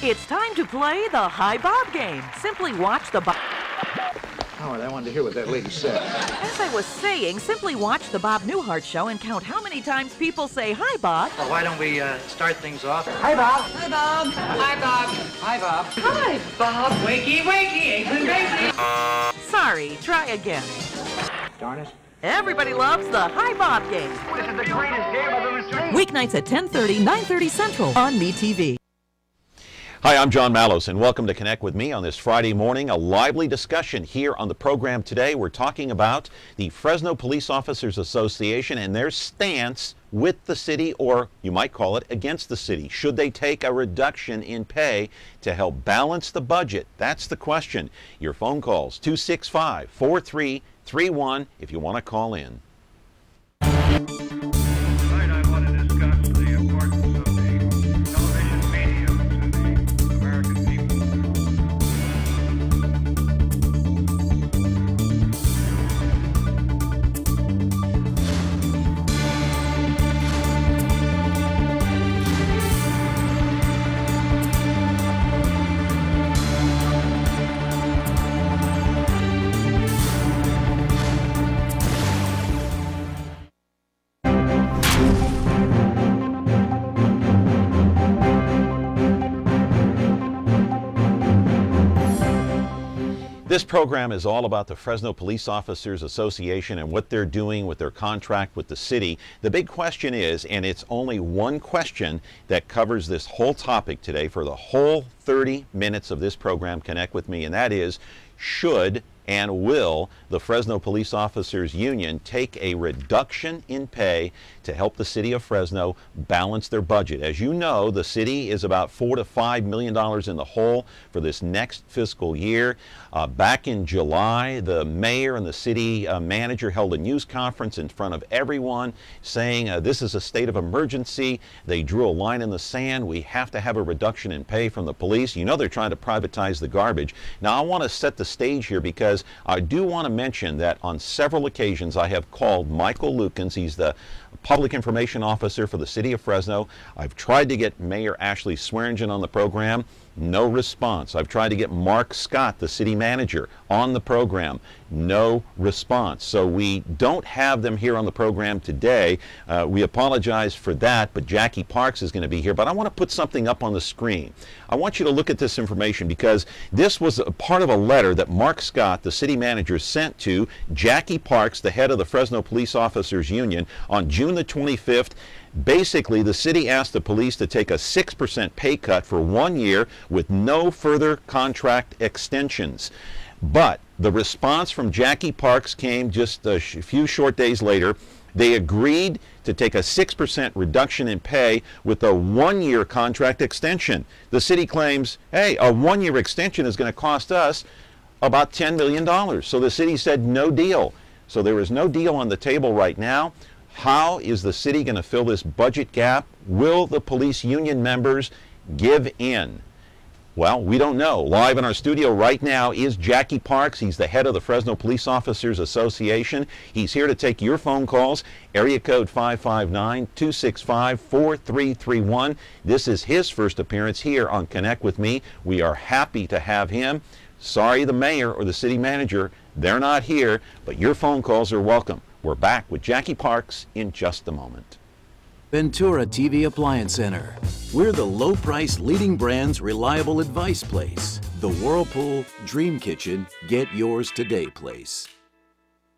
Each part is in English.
It's time to play the Hi Bob game. Simply watch the Bob... Howard, I wanted to hear what that lady said. As I was saying, simply watch the Bob Newhart show and count how many times people say Hi Bob. Well, why don't we start things off? Hi, Bob. Hi, Bob. Hi, Bob. Hi, Bob. Hi, Bob. Wakey, wakey, Aikman Bakey. Sorry, try again. Darn it. Everybody loves the Hi Bob game. This is the greatest game I've ever seen. Weeknights at 10:30, 9:30 Central on MeTV. Hi, I'm John Malos, and welcome to Connect with Me on this Friday morning. A lively discussion here on the program today. We're talking about the Fresno Police Officers Association and their stance with the city, or you might call it against the city. Should they take a reduction in pay to help balance the budget? That's the question. Your phone calls, 265-4331 if you want to call in. This program is all about the Fresno Police Officers Association and what they're doing with their contract with the city. The big question is, and it's only one question that covers this whole topic today for the whole 30 minutes of this program, Connect with Me, and that is, should and will the Fresno Police Officers Union take a reduction in pay to help the city of Fresno balance their budget? As you know, the city is about $4 to $5 million in the hole for this next fiscal year. Back in July, the mayor and the city manager held a news conference in front of everyone saying this is a state of emergency. They drew a line in the sand. We have to have a reduction in pay from the police. You know they're trying to privatize the garbage. Now I want to set the stage here because I do want to mention that on several occasions I have called Michael Lukens. He's the Public Information Officer for the City of Fresno. I've tried to get Mayor Ashley Swearingen on the program. No response. I've tried to get Mark Scott, the city manager, on the program. No response. So we don't have them here on the program today. We apologize for that, but Jacky Parks is going to be here. But I want to put something up on the screen. I want you to look at this information because this was a part of a letter that Mark Scott, the city manager, sent to Jacky Parks, the head of the Fresno Police Officers Union, on June the 25th. Basically, the city asked the police to take a 6% pay cut for 1 year with no further contract extensions. But the response from Jacky Parks came just a few short days later. They agreed to take a 6% reduction in pay with a 1-year contract extension. The city claims, hey, a 1-year extension is going to cost us about $10 million. So the city said no deal. So there is no deal on the table right now. How is the city going to fill this budget gap? Will the police union members give in? Well, we don't know. Live in our studio right now is Jacky Parks. He's the head of the Fresno Police Officers Association. He's here to take your phone calls. Area code 559-265-4331. This is his first appearance here on Connect with Me. We are happy to have him. Sorry, the mayor or the city manager, they're not here, but your phone calls are welcome. We're back with Jacky Parks in just a moment. Ventura TV Appliance Center. We're the low-price leading brands reliable advice place. The Whirlpool Dream Kitchen Get Yours Today place.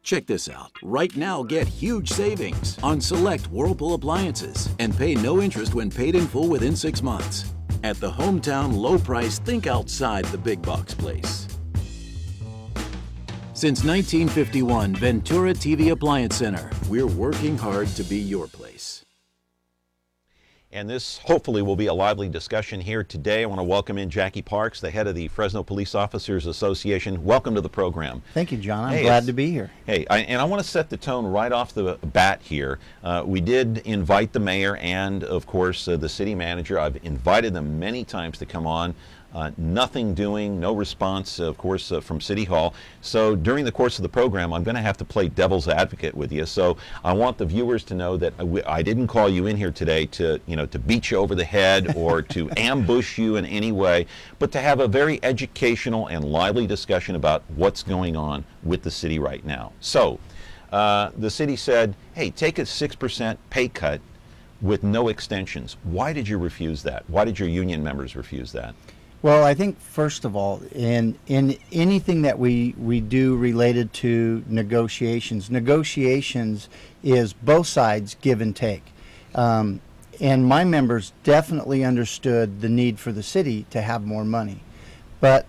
Check this out. Right now, get huge savings on select Whirlpool appliances and pay no interest when paid in full within 6 months. At the hometown low price, think outside the big box place. Since 1951, Ventura TV Appliance Center. We're working hard to be your place. And this hopefully will be a lively discussion here today. I want to welcome in Jacky Parks, the head of the Fresno Police Officers Association. Welcome to the program. Thank you, John. I'm glad to be here. Hey, and I want to set the tone right off the bat here. We did invite the mayor and, of course, the city manager. I've invited them many times to come on Nothing doing, no response, of course, from City Hall. So during the course of the program, I'm going to have to play devil's advocate with you. So I want the viewers to know that I didn't call you in here today to, to beat you over the head or to ambush you in any way, but to have a very educational and lively discussion about what's going on with the city right now. So the city said, hey, take a 6% pay cut with no extensions. Why did you refuse that? Why did your union members refuse that? Well, I think first of all, in anything that we do related to negotiations is both sides give and take. And my members definitely understood the need for the city to have more money. But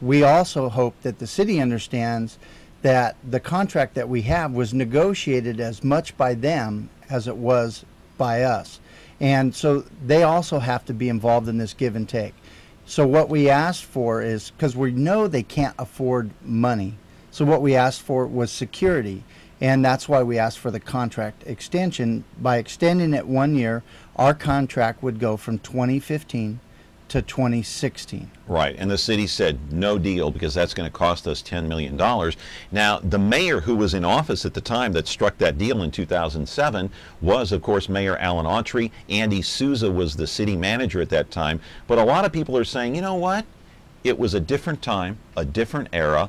we also hope that the city understands that the contract that we have was negotiated as much by them as it was by us. And so they also have to be involved in this give and take. So what we asked for is, because we know they can't afford money, so what we asked for was security. And that's why we asked for the contract extension. By extending it 1 year, our contract would go from 2015 to 2016. Right, and the city said no deal because that's going to cost us $10 million. Now, the mayor who was in office at the time that struck that deal in 2007 was, of course, Mayor Alan Autry. Andy Souza was the city manager at that time. But a lot of people are saying, you know what? It was a different time, a different era,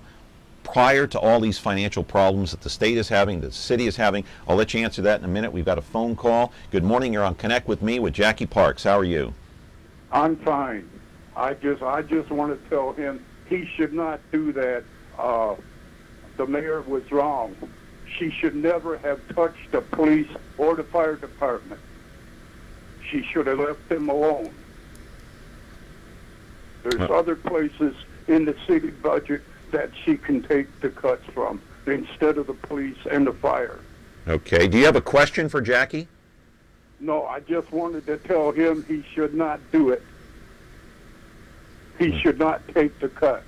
prior to all these financial problems that the state is having, the city is having. I'll let you answer that in a minute. We've got a phone call. Good morning. You're on Connect with Me with Jacky Parks. How are you? I'm fine. I just want to tell him he should not do that. The mayor was wrong. She should never have touched the police or the fire department. She should have left them alone. There's other places in the city budget that she can take the cuts from instead of the police and the fire. Okay. Do you have a question for Jacky? No, I just wanted to tell him he should not do it. He should not take the cut.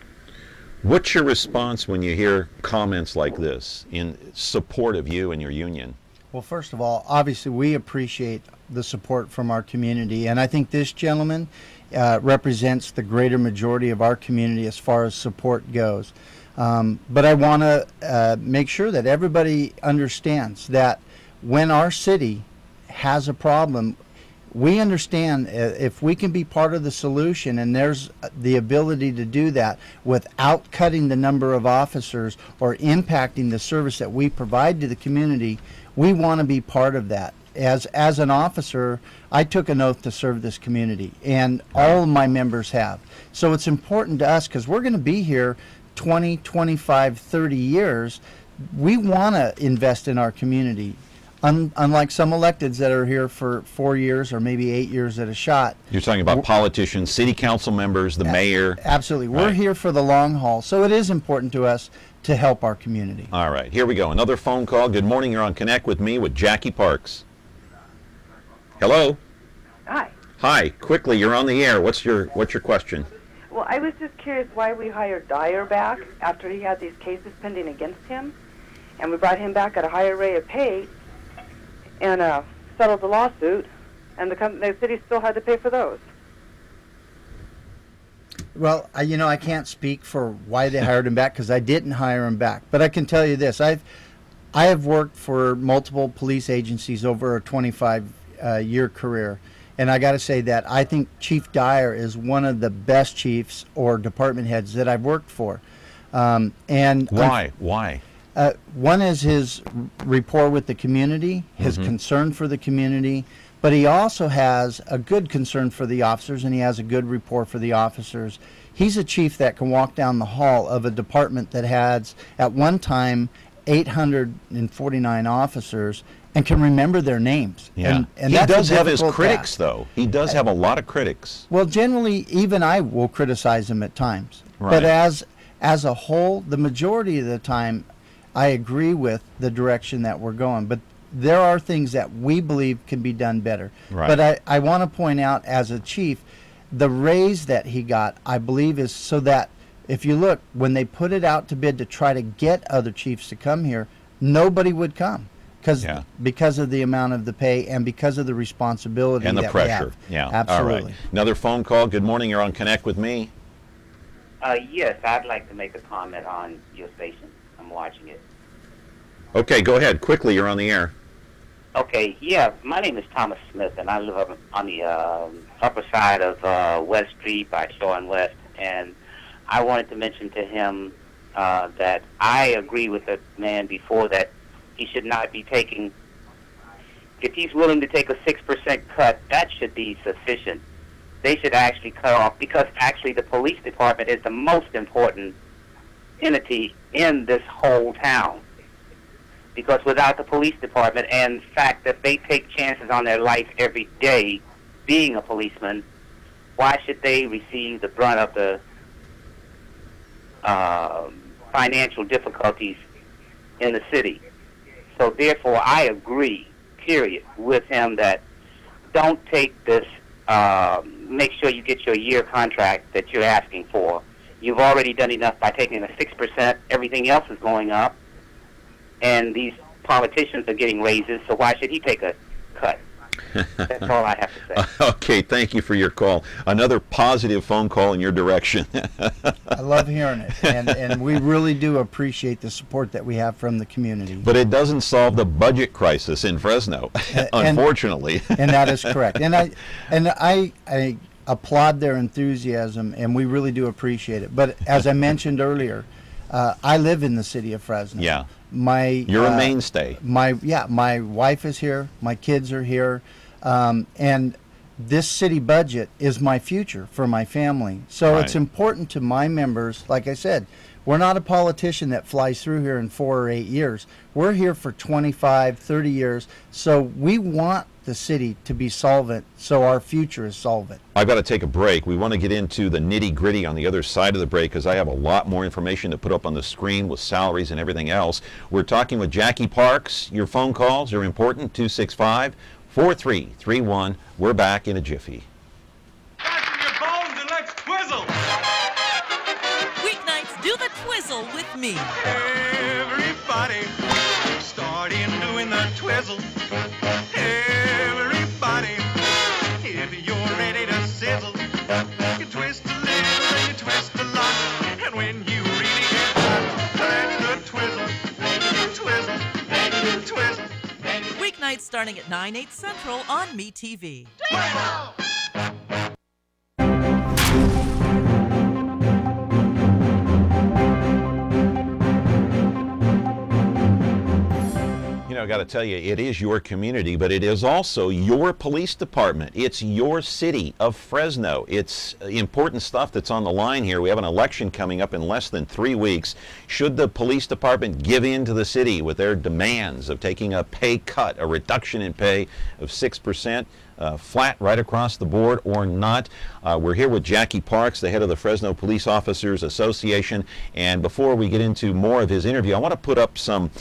What's your response when you hear comments like this in support of you and your union? Well, first of all, obviously we appreciate the support from our community, and I think this gentleman represents the greater majority of our community as far as support goes. But I want to make sure that everybody understands that when our city has a problem, we understand if we can be part of the solution, and there's the ability to do that without cutting the number of officers or impacting the service that we provide to the community, we want to be part of that. As an officer, I took an oath to serve this community, and all of my members have. So it's important to us because we're going to be here 20, 25, 30 years. We want to invest in our community. Unlike some electeds that are here for 4 years or maybe 8 years at a shot. You're talking about politicians, city council members, the mayor. Absolutely. We're here for the long haul. So it is important to us to help our community. All right. Here we go. Another phone call. Good morning. You're on Connect with Me with Jacky Parks. Hello. Hi. Hi. Quickly, you're on the air. What's your question? Well, I was just curious why we hired Dyer back after he had these cases pending against him, and we brought him back at a higher rate of pay and settled the lawsuit, and the city still had to pay for those. Well, I can't speak for why they hired him back because I didn't hire him back. But I can tell you this: I have worked for multiple police agencies over a 25-year career, and I got to say that I think Chief Dyer is one of the best chiefs or department heads that I've worked for. And why? Why? One is his rapport with the community, his concern for the community, but he also has a good concern for the officers, and he has a good rapport for the officers. He's a chief that can walk down the hall of a department that had, at one time, 849 officers and can remember their names. Yeah. And he that's does have his difficult critics, task. though. He does have a lot of critics. Well, generally, even I will criticize him at times. Right. But as a whole, the majority of the time, I agree with the direction that we're going, but there are things that we believe can be done better. Right. But I want to point out, as a chief, the raise that he got, I believe, is so that if you look, when they put it out to bid to try to get other chiefs to come here, nobody would come because of the amount of the pay and because of the responsibility and the that pressure. we have. Yeah, Absolutely. All right. Another phone call. Good morning. You're on Connect with Me. Yes, I'd like to make a comment on your station. I'm watching it. Okay, go ahead. Quickly, you're on the air. Okay, yeah, my name is Thomas Smith, and I live up on the upper side of West Street by Shaw and West, and I wanted to mention to him that I agree with the man before that he should not be taking, if he's willing to take a 6% cut, that should be sufficient. They should actually cut off, because actually the police department is the most important entity in this whole town. Because without the police department and the fact that they take chances on their life every day being a policeman, why should they receive the brunt of the financial difficulties in the city? So therefore I agree, period, with him that don't take this, make sure you get your year contract that you're asking for. You've already done enough by taking a 6%. Everything else is going up. And these politicians are getting raises, so why should he take a cut? That's all I have to say. Okay, thank you for your call. Another positive phone call in your direction. I love hearing it, and we really do appreciate the support that we have from the community. But it doesn't solve the budget crisis in Fresno, unfortunately. And that is correct. And I applaud their enthusiasm, and we really do appreciate it. But as I mentioned earlier, I live in the city of Fresno. Yeah. You're a mainstay. My wife is here. My kids are here, and this city budget is my future for my family. So It's important to my members. Like I said, we're not a politician that flies through here in 4 or 8 years. We're here for 25, 30 years. So we want the city to be solvent, so our future is solvent. I've got to take a break. We want to get into the nitty-gritty on the other side of the break, because I have a lot more information to put up on the screen with salaries and everything else. We're talking with Jacky Parks. Your phone calls are important, 265-4331. We're back in a jiffy. Fasten your bones and let's twizzle! Weeknights, do the twizzle with me. Everybody, start in doing the twizzle. Everybody, if you're ready to sizzle, you twist a little and you twist a lot, and when you really get hot, that's the twizzle, twizzle, twizzle. Weeknights starting at 9/8 Central on MeTV. Twizzle! I got to tell you, it is your community, but it is also your police department. It's your city of Fresno. It's important stuff that's on the line here. We have an election coming up in less than 3 weeks. Should the police department give in to the city with their demands of taking a pay cut, a reduction in pay of 6%? Flat right across the board or not? We're here with Jacky Parks, the head of the Fresno Police Officers Association, and before we get into more of his interview, I want to put up some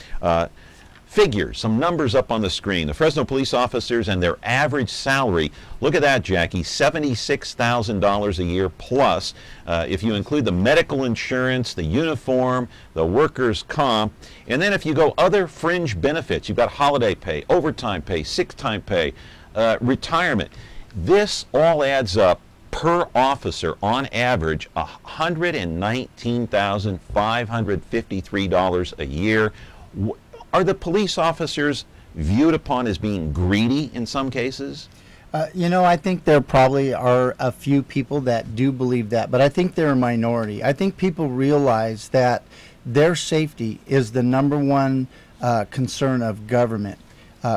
figures, some numbers up on the screen. The Fresno police officers and their average salary, look at that, Jacky, $76,000 a year plus. If you include the medical insurance, the uniform, the workers' comp, and then if you go other fringe benefits, you've got holiday pay, overtime pay, sick time pay, retirement. This all adds up per officer on average $119,553 a year. Are the police officers viewed upon as being greedy in some cases? I think there probably are a few people that do believe that, but I think they're a minority. I think people realize that their safety is the #1 concern of government.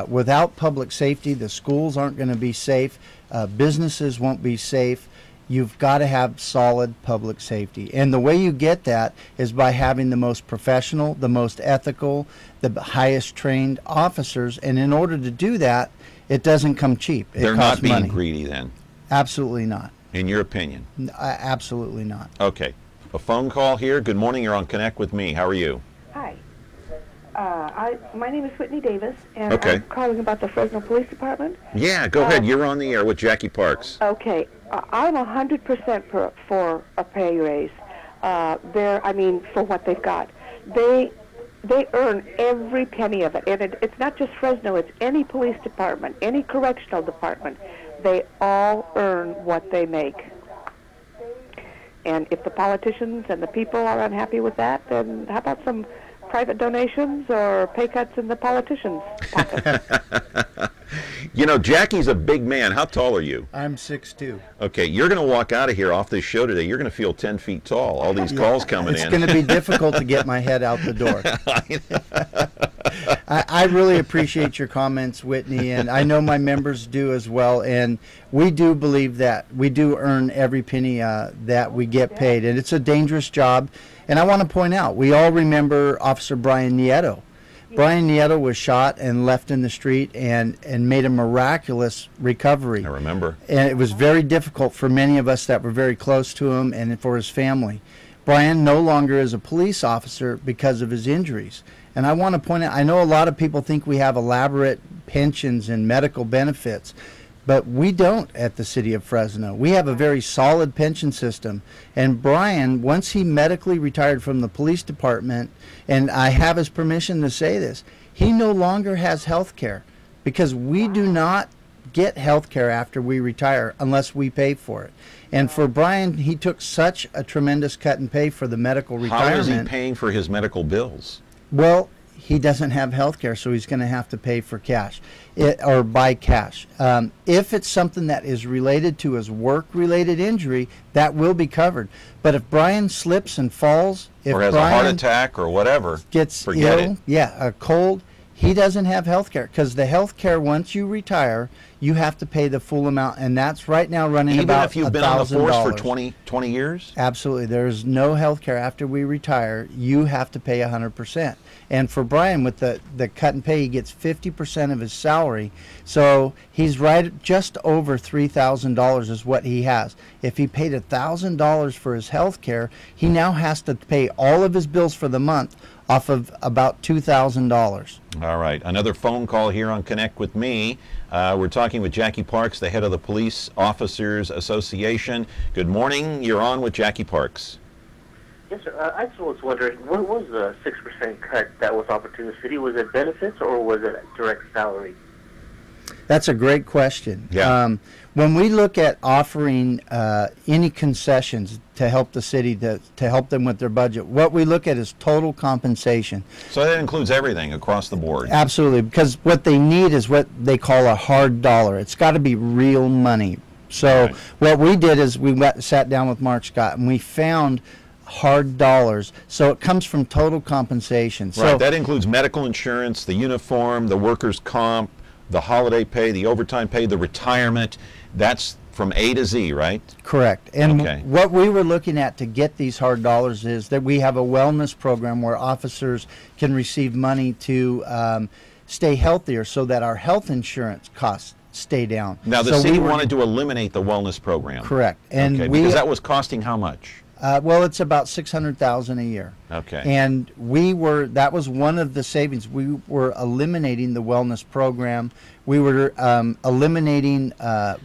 Without public safety, the schools aren't going to be safe, businesses won't be safe. You've got to have solid public safety. And the way you get that is by having the most professional, the most ethical, the highest trained officers. And in order to do that, it doesn't come cheap. They're not being greedy then? Absolutely not. In your opinion? Absolutely not. Okay. A phone call here. Good morning. You're on Connect with Me. How are you? Hi. My name is Whitney Davis, and Okay. I'm calling about the Fresno Police Department. Yeah, go ahead. You're on the air with Jacky Parks. Okay. I'm 100% for a pay raise. For what they've got. They earn every penny of it. And it's not just Fresno, it's any police department, any correctional department. They all earn what they make. And if the politicians and the people are unhappy with that, then how about some private donations or pay cuts in the politicians' pockets? You know, Jacky's a big man. How tall are you? I'm 6'2". Okay, you're going to walk out of here off this show today. You're going to feel 10 feet tall. All these calls coming in. It's going to be difficult to get my head out the door. I really appreciate your comments, Whitney, and I know my members do as well. And we do believe that we do earn every penny that we get paid, and it's a dangerous job. And I want to point out, we all remember Officer Brian Nieto. Brian Nieto was shot and left in the street and made a miraculous recovery. I remember. And it was very difficult for many of us that were very close to him and for his family. Brian no longer is a police officer because of his injuries. And I want to point out, I know a lot of people think we have elaborate pensions and medical benefits, but we don't at the city of Fresno. We have a very solid pension system. And Brian, once he medically retired from the police department, and I have his permission to say this, he no longer has health care because we do not get health care after we retire unless we pay for it. And for Brian, he took such a tremendous cut in pay for the medical retirement. How is he paying for his medical bills? Well, he doesn't have health care, so he's going to have to pay for cash or buy cash. If it's something that is related to his work-related injury, that will be covered. But if Brian slips and falls, if or has Brian a heart attack or whatever, gets forget ill, it. Yeah, a cold, he doesn't have health care because the health care, once you retire, you have to pay the full amount, and that's right now running Even about if you've been on the force for $1,000. 20 years? Absolutely. There's no health care after we retire. You have to pay 100%. And for Brian, with the cut and pay, he gets 50% of his salary. So he's right just over $3,000 is what he has. If he paid $1,000 for his health care, he now has to pay all of his bills for the month off of about $2,000. All right. Another phone call here on Connect with Me. We're talking with Jacky Parks, the head of the Police Officers Association. Good morning. You're on with Jacky Parks. Yes, sir. I just was wondering, what was the 6% cut that was offered to the city? Was it benefits or was it direct salary? That's a great question. Yeah. When we look at offering any concessions to help the city, to help them with their budget, what we look at is total compensation. So that includes everything across the board. Absolutely, because what they need is what they call a hard dollar. It's got to be real money. So Right. what we did is we sat down with Mark Scott and we found hard dollars. So it comes from total compensation. Right. So That includes medical insurance, the uniform, the workers' comp, the holiday pay, the overtime pay, the retirement. That's from A to Z, right? correct. And Okay. what we were looking at to get these hard dollars is that we have a wellness program where officers can receive money to stay healthier so that our health insurance costs stay down. Now, the So city we were- wanted to eliminate the wellness program. Correct. And okay, we, because that was costing how much? well, it's about $600,000 a year. Okay. And that was one of the savings. We were eliminating the wellness program. We were eliminating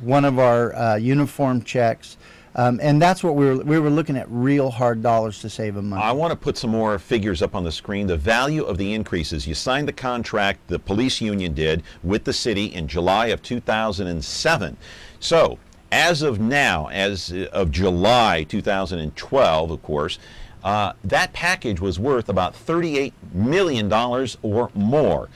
one of our uniform checks. And that's what we were looking at, real hard dollars to save them money. I want to put some more figures up on the screen. The value of the increases. You signed the contract, the police union did, with the city in July of 2007. So, as of now, as of July 2012, of course, that package was worth about $38 million or more.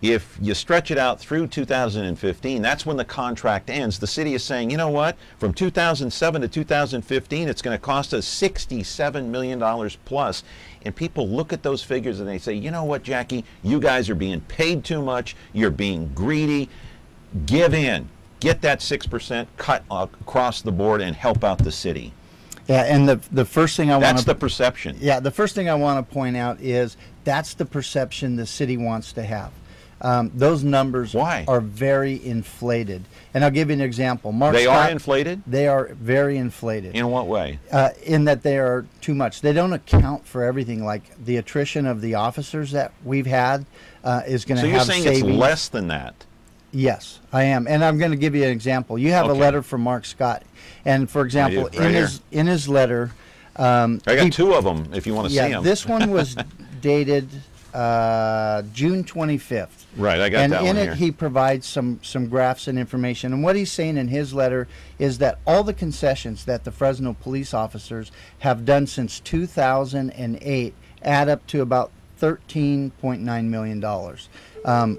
If you stretch it out through 2015, that's when the contract ends. The city is saying, you know what, from 2007 to 2015, it's going to cost us $67 million plus. And people look at those figures and they say, you know what, Jacky, you guys are being paid too much. You're being greedy. Give in. Get that 6% cut across the board and help out the city. Yeah, and the first thing I want to... That's the perception. Yeah, the first thing I want to point out is that's the perception the city wants to have. Those numbers are very inflated. And I'll give you an example. Mark They Scott, are inflated? They are very inflated. In what way? In that they are too much. They don't account for everything. Like the attrition of the officers that we've had is going to have savings. So you're saying it's less than that? Yes, I am, and I'm going to give you an example. You have a letter from Mark Scott, and for example, in his letter, I got two of them if you want to see them. This one was dated June 25th. Right, I got that one And in here. it, he provides some graphs and information. And what he's saying in his letter is that all the concessions that the Fresno police officers have done since 2008 add up to about $13.9 million,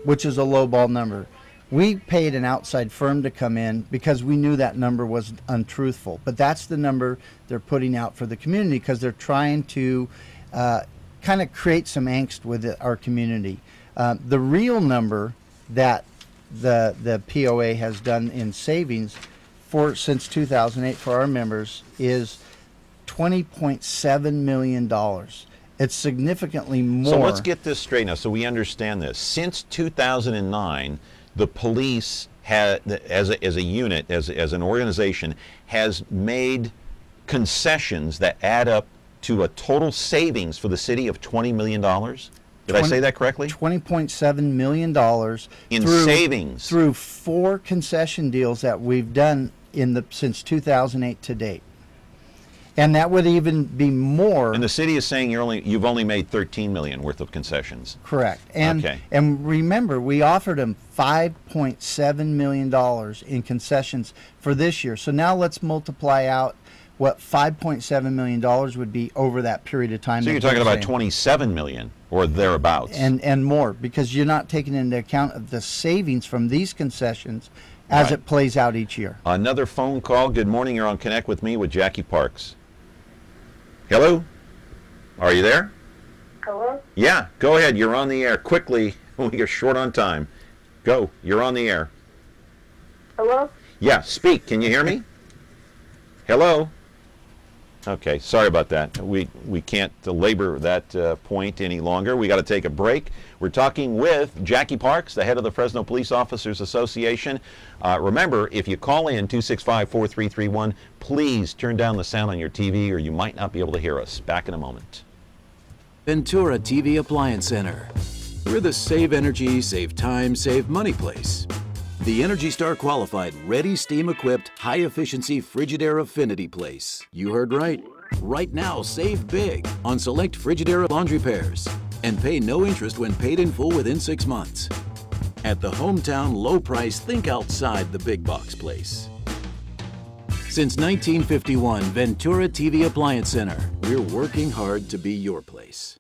which is a lowball number. We paid an outside firm to come in because we knew that number was untruthful. But that's the number they're putting out for the community because they're trying to kind of create some angst with our community. The real number that the POA has done in savings since 2008 for our members is $20.7 million. It's significantly more. So let's get this straight now so we understand this. Since 2009, the police as a unit, as an organization, has made concessions that add up to a total savings for the city of $20 million. Did I say that correctly? $20.7 million in savings through 4 concession deals that we've done since 2008 to date. And that would even be more. And the city is saying you've only made $13 million worth of concessions. Correct. And okay. And remember, we offered them $5.7 million in concessions for this year. So now let's multiply out what $5.7 million would be over that period of time. So you're talking about $27 million or thereabouts. And more, because you're not taking into account of the savings from these concessions as it plays out each year. Another phone call. Good morning. You're on Connect with Me with Jacky Parks. Hello? Are you there? Hello? Yeah, go ahead. You're on the air. Quickly, we are short on time. Go. You're on the air. Hello? Yeah, speak. Can you hear me? Hello? Okay, sorry about that. We can't labor that point any longer. We got to take a break. We're talking with Jacky Parks, the head of the Fresno Police Officers Association. Remember, if you call in 265-4331, please turn down the sound on your TV or you might not be able to hear us. Back in a moment. Ventura TV Appliance Center. We're the save energy, save time, save money place. The Energy Star qualified, ready, steam-equipped, high-efficiency Frigidaire affinity place. You heard right. Right now, save big on select Frigidaire laundry pairs and pay no interest when paid in full within 6 months. At the hometown low price, think outside the big box place. Since 1951, Ventura TV Appliance Center. We're working hard to be your place.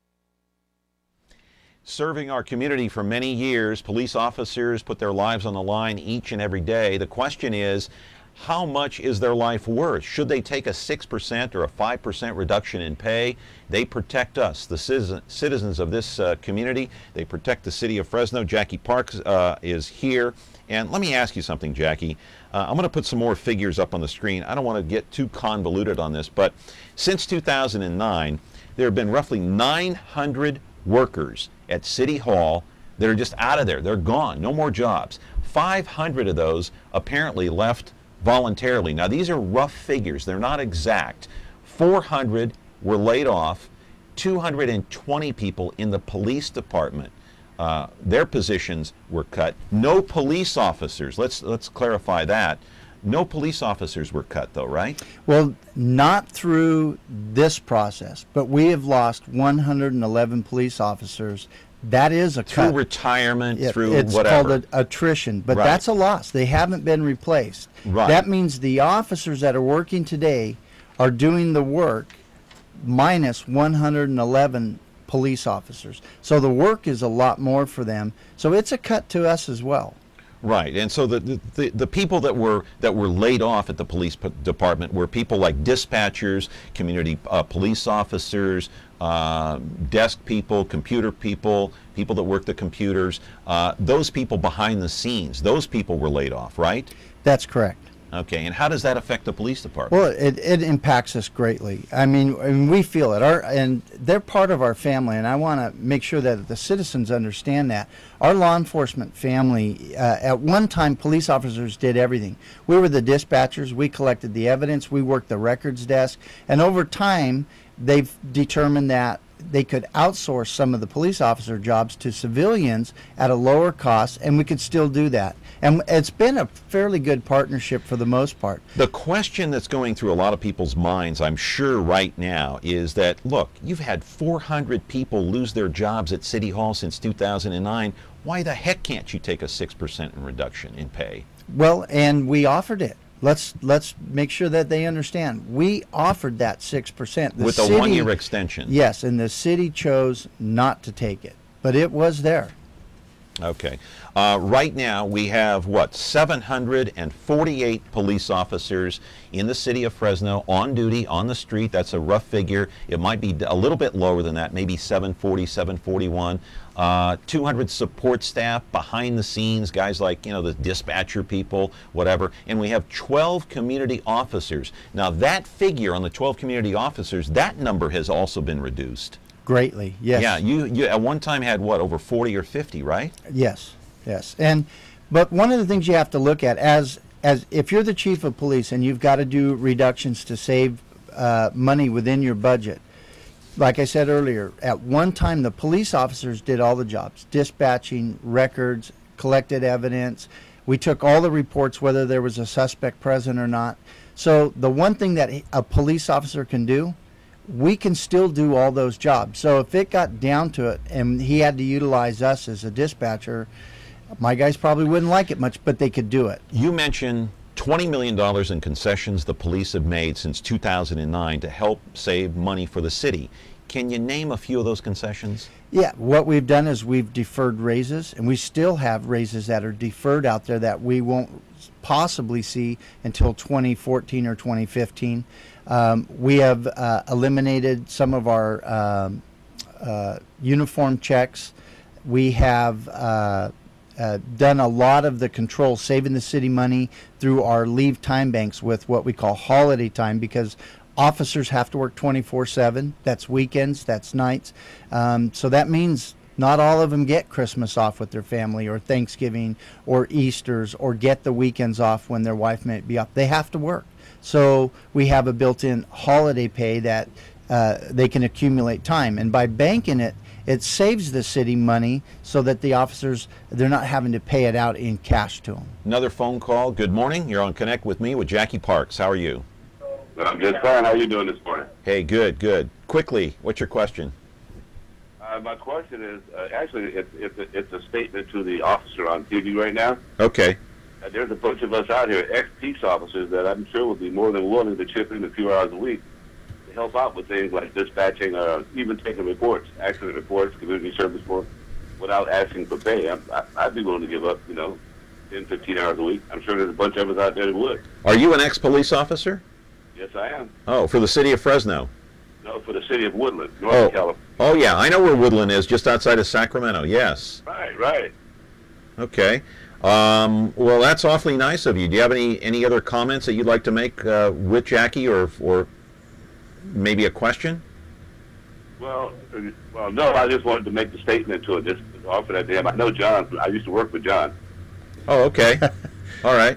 Serving our community for many years, police officers put their lives on the line each and every day. The question is, how much is their life worth? Should they take a 6% or a 5% reduction in pay? They protect us, the citizens of this community. They protect the city of Fresno. Jacky Parks is here. And let me ask you something, Jacky. I'm going to put some more figures up on the screen. I don't want to get too convoluted on this, but since 2009, there have been roughly 900 workers at City Hall that are just out of there. They're gone. No more jobs. 500 of those apparently left voluntarily. Now, these are rough figures. They're not exact. 400 were laid off. 220 people in the police department, their positions were cut. No police officers. Let's clarify that. No police officers were cut, though, right? Well, not through this process, but we have lost 111 police officers. That is a cut. Through retirement, through it's whatever. It's called attrition, but Right. that's a loss. They haven't been replaced. Right. That means the officers that are working today are doing the work minus 111 police officers. So the work is a lot more for them. So it's a cut to us as well. Right, and so the people that were laid off at the police department were people like dispatchers, community police officers, desk people, computer people, people that work the computers. Those people behind the scenes, those people were laid off, right? That's correct. Okay, and how does that affect the police department? Well, it impacts us greatly. I mean, we feel it. And they're part of our family, and I want to make sure that the citizens understand that. Our law enforcement family, at one time, police officers did everything. We were the dispatchers. We collected the evidence. We worked the records desk. And over time, they've determined that they could outsource some of the police officer jobs to civilians at a lower cost, and we could still do that. And it's been a fairly good partnership for the most part. The question that's going through a lot of people's minds, I'm sure right now, is that, look, you've had 400 people lose their jobs at City Hall since 2009. Why the heck can't you take a 6% reduction in pay? Well, and we offered it. Let's make sure that they understand. We offered that 6%. With a 1-year extension. Yes, and the city chose not to take it, but it was there. Okay. Right now we have, what, 748 police officers in the city of Fresno on duty, on the street. That's a rough figure. It might be a little bit lower than that, maybe 740, 741. 200 support staff behind the scenes, guys like, you know, the dispatcher people, whatever. And we have 12 community officers. Now that figure on the 12 community officers, that number has also been reduced. Greatly, yes. Yeah, you at one time had, what, over 40 or 50, right? Yes, yes. But one of the things you have to look at, as if you're the chief of police and you've got to do reductions to save money within your budget, like I said earlier, at one time the police officers did all the jobs, dispatching, records, collected evidence. We took all the reports, whether there was a suspect present or not. So the one thing that a police officer can do, we can still do all those jobs. So if it got down to it and he had to utilize us as a dispatcher, my guys probably wouldn't like it much, but they could do it. You mentioned $20 million in concessions the police have made since 2009 to help save money for the city. Can you name a few of those concessions? Yeah, what we've done is we've deferred raises, and we still have raises that are deferred out there that we won't possibly see until 2014 or 2015. We have eliminated some of our uniform checks. We have done a lot of the control, saving the city money through our leave time banks with what we call holiday time, because officers have to work 24/7. That's weekends, that's nights. So that means not all of them get Christmas off with their family, or Thanksgiving, or Easter's, or get the weekends off when their wife may be off. They have to work. So we have a built-in holiday pay that they can accumulate time. And by banking it, it saves the city money so that the officers, they're not having to pay it out in cash to them. Another phone call. Good morning. You're on Connect with me with Jacky Parks. How are you? I'm just fine. How are you doing this morning? Hey, good, good. Quickly, what's your question? My question is, actually, it's a statement to the officer on TV right now. Okay. There's a bunch of us out here, ex-peace officers, that I'm sure would be more than willing to chip in a few hours a week to help out with things like dispatching, even taking reports, accident reports, community service work, without asking for pay. I'd be willing to give up, 10, 15 hours a week. I'm sure there's a bunch of us out there that would. Are you an ex-police officer? Yes, I am. Oh, for the city of Fresno? No, for the city of Woodland, Northern California. Oh, yeah, I know where Woodland is, just outside of Sacramento, yes. Right. Okay. Well, that's awfully nice of you. Do you have any other comments that you'd like to make with Jacky, or maybe a question? Well, no, I just wanted to make the statement to it, just offer that to him. I know John. I used to work with John. Oh, okay. All right.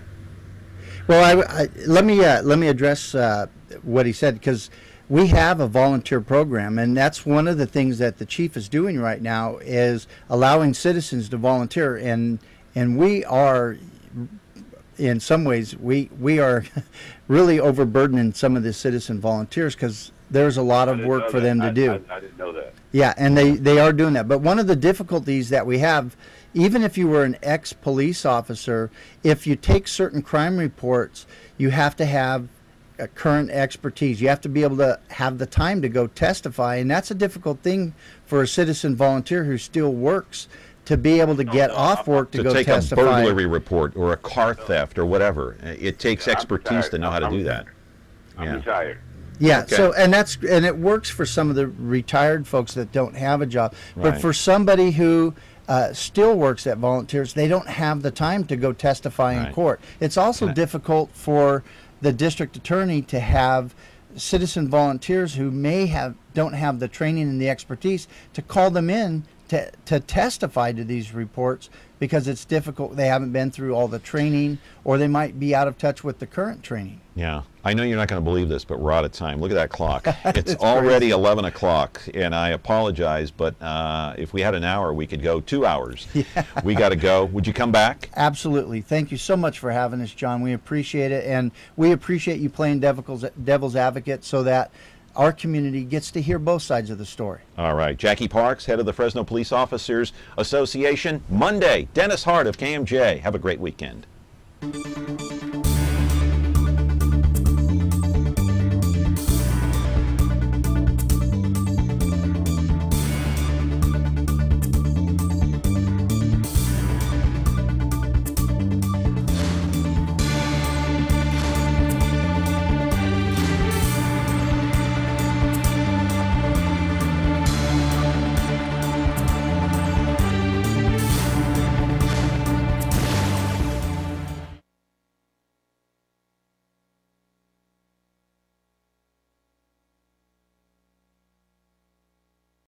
Well, let me address what he said, because we have a volunteer program, and that's one of the things that the chief is doing right now, is allowing citizens to volunteer, and we are, in some ways, we are really overburdening some of the citizen volunteers, because there's a lot of work for them to do. I didn't know that. Yeah, and they are doing that. But one of the difficulties that we have, even if you were an ex-police officer, if you take certain crime reports, you have to have a current expertise. You have to be able to have the time to go testify, and that's a difficult thing for a citizen volunteer who still works, to be able to get off work to go take testify. A burglary report or a car theft or whatever. It takes expertise to know how to do that. I'm retired. Yeah, Okay. so and it works for some of the retired folks that don't have a job, but Right. for somebody who still works at volunteers, they don't have the time to go testify in Right. court. It's also difficult for the district attorney to have citizen volunteers who don't have the training and the expertise to call them in to testify to these reports because it's difficult. They haven't been through all the training, or they might be out of touch with the current training. Yeah, I know you're not going to believe this, but we're out of time. Look at that clock. It's already 11 o'clock, and I apologize, but if we had an hour, we could go 2 hours. Yeah. We got to go. Would you come back? Absolutely. Thank you so much for having us, John. We appreciate it, and we appreciate you playing devil's advocate so that our community gets to hear both sides of the story. All right. Jacky Parks, head of the Fresno Police Officers Association. Monday, Dennis Hart of KMJ. Have a great weekend.